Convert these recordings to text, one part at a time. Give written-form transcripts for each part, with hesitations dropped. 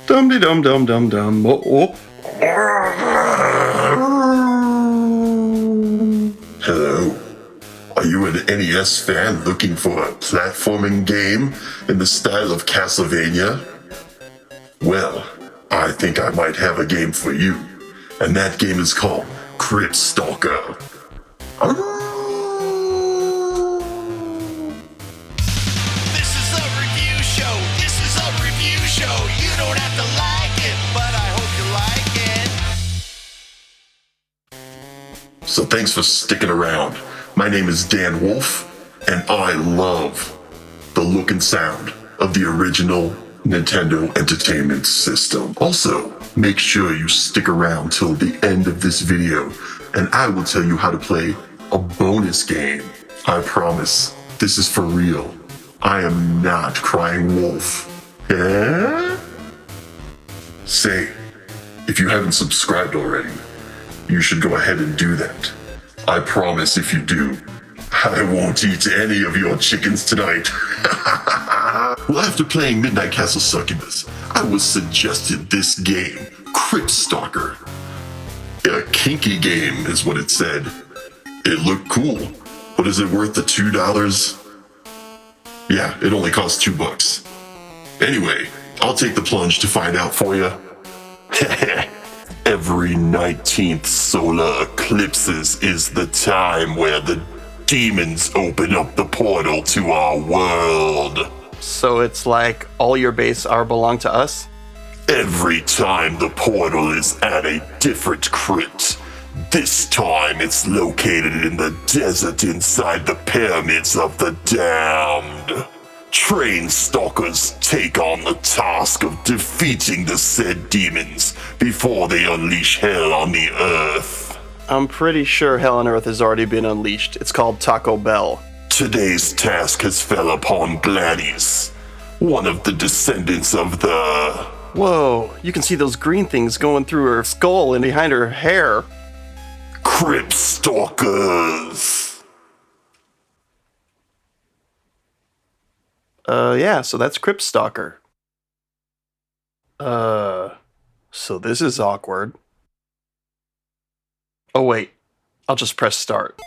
Dum de dum dum dum dum. Oh. Hello. Are you an NES fan looking for a platforming game in the style of Castlevania? Well, I think I might have a game for you, and that game is called Crypt Stalker. This is a review show. This is a review show. You don't have to like it, but I hope you like it. So thanks for sticking around. My name is Dan Wolf, and I love the look and sound of the original Nintendo Entertainment System. Also, make sure you stick around till the end of this video, and I will tell you how to play a bonus game. I promise, this is for real. I am not crying wolf. Eh? Say, if you haven't subscribed already, you should go ahead and do that. I promise if you do, I won't eat any of your chickens tonight. Well, after playing Midnight Castle Succubus, I was suggested this game, Crypt Stalker. A kinky game is what it said. It looked cool, but is it worth the $2? Yeah, it only costs $2. Anyway, I'll take the plunge to find out for you. Every 19th solar eclipses is the time where the demons open up the portal to our world. So it's like all your base are belong to us? Every time the portal is at a different crypt. This time it's located in the desert inside the pyramids of the damned. Trained stalkers take on the task of defeating the said demons before they unleash hell on the earth. I'm pretty sure Hell on Earth has already been unleashed. It's called Taco Bell. Today's task has fell upon Gladys, one of the descendants of the... Whoa, you can see those green things going through her skull and behind her hair. Crypt Stalkers. Yeah, so that's Crypt Stalker. So this is awkward. Oh wait, I'll just press start.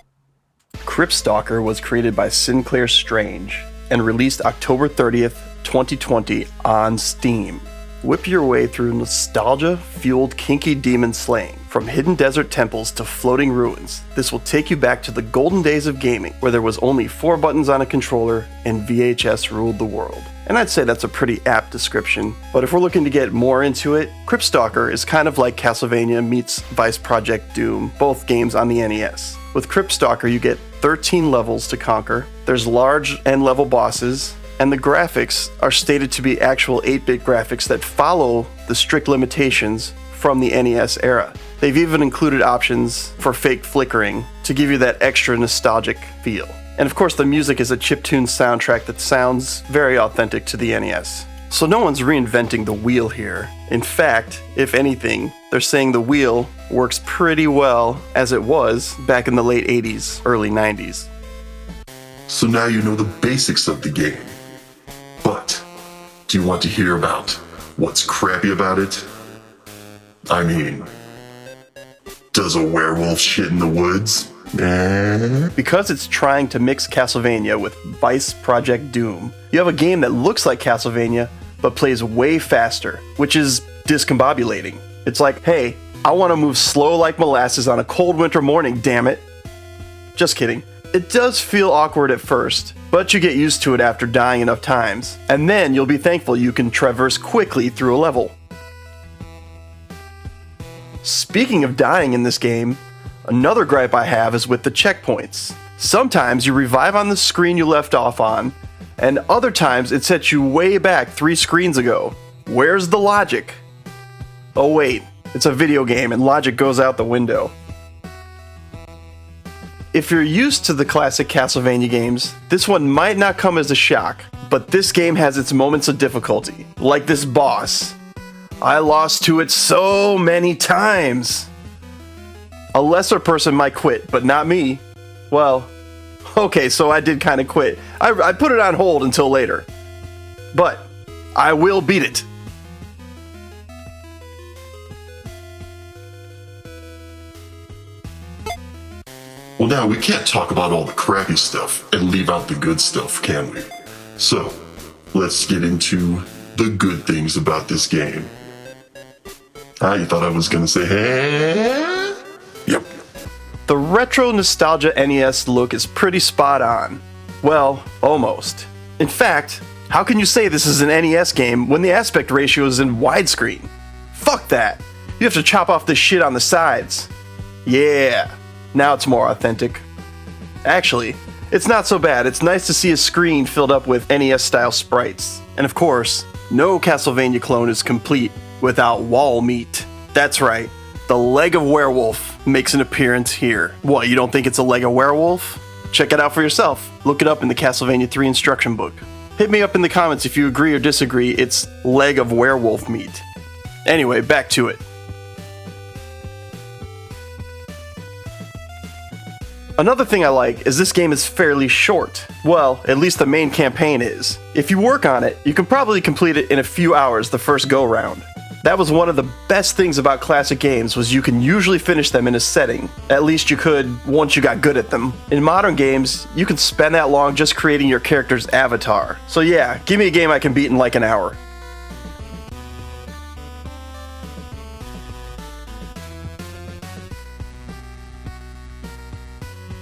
Crypt Stalker was created by Sinclair Strange and released October 30th, 2020 on Steam. Whip your way through nostalgia-fueled kinky demon slaying. From hidden desert temples to floating ruins, this will take you back to the golden days of gaming, where there was only 4 buttons on a controller and VHS ruled the world. And I'd say that's a pretty apt description, but if we're looking to get more into it, Crypt Stalker is kind of like Castlevania meets Vice Project Doom, both games on the NES. With Crypt Stalker, you get 13 levels to conquer, there's large end-level bosses, and the graphics are stated to be actual 8-bit graphics that follow the strict limitations from the NES era. They've even included options for fake flickering to give you that extra nostalgic feel. And of course the music is a chiptune soundtrack that sounds very authentic to the NES. So no one's reinventing the wheel here. In fact, if anything, they're saying the wheel works pretty well as it was back in the late 80s, early 90s. So now you know the basics of the game. But, do you want to hear about what's crappy about it? I mean, does a werewolf shit in the woods? Because it's trying to mix Castlevania with Vice Project Doom, you have a game that looks like Castlevania, but plays way faster, which is discombobulating. It's like, hey, I want to move slow like molasses on a cold winter morning, damn it. Just kidding. It does feel awkward at first, but you get used to it after dying enough times, and then you'll be thankful you can traverse quickly through a level. Speaking of dying in this game, another gripe I have is with the checkpoints. Sometimes you revive on the screen you left off on, and other times it sets you way back 3 screens ago. Where's the logic? Oh wait, it's a video game and logic goes out the window. If you're used to the classic Castlevania games, this one might not come as a shock, but this game has its moments of difficulty, like this boss. I lost to it so many times. A lesser person might quit, but not me. Well, okay, so I did kind of quit. I put it on hold until later. But I will beat it. now we can't talk about all the crappy stuff and leave out the good stuff, can we? So, let's get into the good things about this game. You thought I was gonna say, hey? Yep. The retro nostalgia NES look is pretty spot on. Well, almost. In fact, how can you say this is an NES game when the aspect ratio is in widescreen? Fuck that! You have to chop off this shit on the sides. Yeah, now it's more authentic. Actually, it's not so bad. It's nice to see a screen filled up with NES-style sprites. And of course, no Castlevania clone is complete without wall meat. That's right, the leg of werewolf makes an appearance here. What, you don't think it's a leg of werewolf? Check it out for yourself. Look it up in the Castlevania 3 instruction book. Hit me up in the comments if you agree or disagree it's leg of werewolf meat. Anyway, back to it. Another thing I like is this game is fairly short. Well, at least the main campaign is. If you work on it, you can probably complete it in a few hours the first go-round. That was one of the best things about classic games was you can usually finish them in a setting. At least you could once you got good at them. In modern games, you can spend that long just creating your character's avatar. So yeah, give me a game I can beat in like an hour.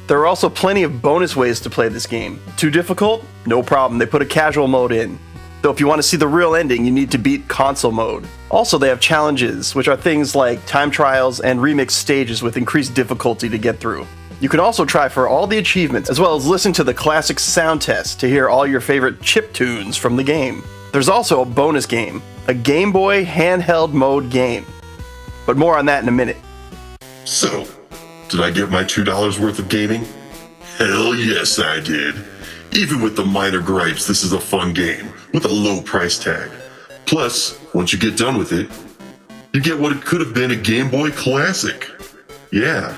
There are also plenty of bonus ways to play this game. Too difficult? No problem, they put a casual mode in. Though if you want to see the real ending, you need to beat console mode. Also, they have challenges, which are things like time trials and remix stages with increased difficulty to get through. You can also try for all the achievements, as well as listen to the classic sound test to hear all your favorite chip tunes from the game. There's also a bonus game, a Game Boy handheld mode game. But more on that in a minute. So, did I get my $2 worth of gaming? Hell yes, I did. Even with the minor gripes, this is a fun game with a low price tag. Plus, once you get done with it, you get what it could have been a Game Boy classic. Yeah,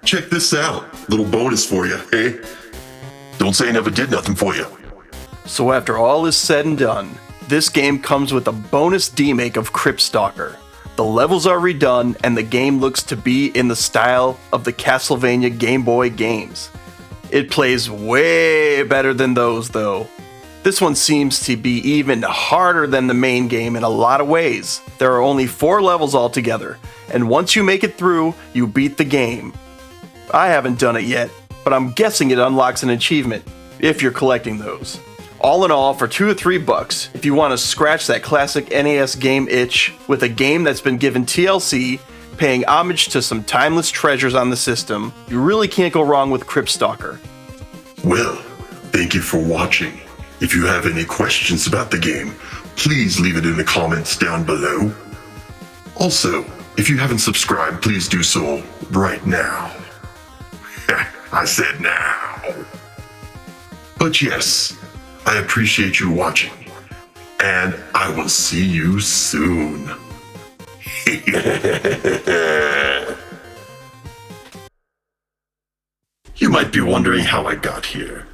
check this out. Little bonus for you, eh? Don't say I never did nothing for you. So after all is said and done, this game comes with a bonus demake of Crypt Stalker. The levels are redone and the game looks to be in the style of the Castlevania Game Boy games. It plays way better than those though. This one seems to be even harder than the main game in a lot of ways. There are only 4 levels altogether, and once you make it through, you beat the game. I haven't done it yet, but I'm guessing it unlocks an achievement, if you're collecting those. All in all, for $2 or $3, if you want to scratch that classic NES game itch with a game that's been given TLC, paying homage to some timeless treasures on the system, you really can't go wrong with Crypt Stalker. Well, thank you for watching. If you have any questions about the game, please leave it in the comments down below. Also, if you haven't subscribed, please do so right now. I said now. But yes, I appreciate you watching, and I will see you soon. You might be wondering how I got here.